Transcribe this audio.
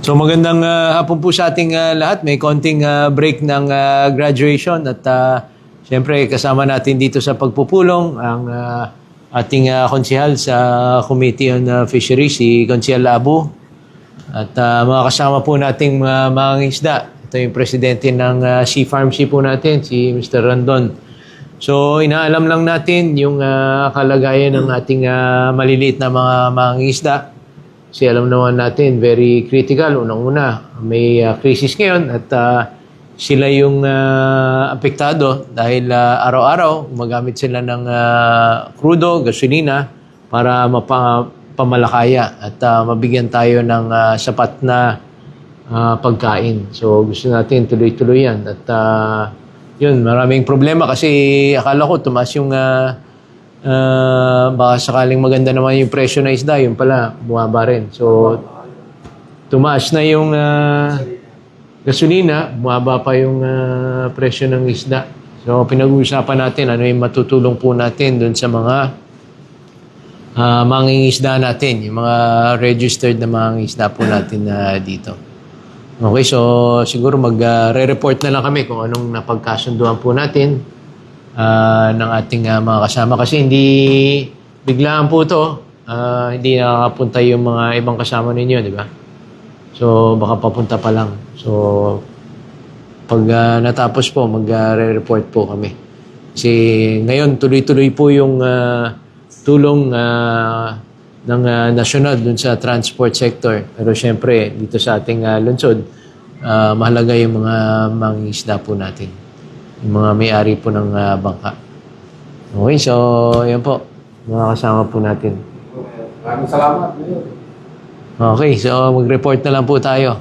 So magandang hapon po sa ating lahat. May konting break ng graduation at siyempre kasama natin dito sa pagpupulong ang ating konsehal sa Committee on Fisheries, si Konsehal Abu. At mga kasama po nating mga mangingisda. Ito yung presidente ng Sea Farm Sea po natin, si Mr. Randon. So inaalam lang natin yung kalagayan ng ating maliliit na mga mangingisda. Kasi alam naman natin, very critical. Unang-una, may crisis ngayon at sila yung apektado dahil araw-araw gumagamit sila ng krudo, gasolina para mapamalakaya at mabigyan tayo ng sapat na pagkain. So gusto natin tuloy-tuloy yan. At yun, maraming problema kasi akala ko tumaas yung baka sakaling maganda naman yung presyo ng isda, yun pala, bumaba rin. So, tumaas na yung gasolina, bumaba pa yung presyo ng isda. So, pinag-uusapan natin ano yung matutulong po natin dun sa mga mangingisda natin, yung mga registered na mangingisda po natin dito. Okay, so siguro mag-re-report na lang kami kung anong napagkasunduan po natin ng ating mga kasama kasi hindi biglaan po ito, hindi nakakapunta yung mga ibang kasama ninyo, di ba? So baka papunta pa lang. So pag natapos po, mag-re-report po kami. Kasi ngayon tuloy-tuloy po yung tulong ng nasyonal dun sa transport sector. Pero syempre dito sa ating lungsod, mahalaga yung mga mangingisda po natin. Yung mga may-ari po ng bangka. Okay, so yan po. Mga kasama po natin. Maraming salamat. Okay, so mag-report na lang po tayo.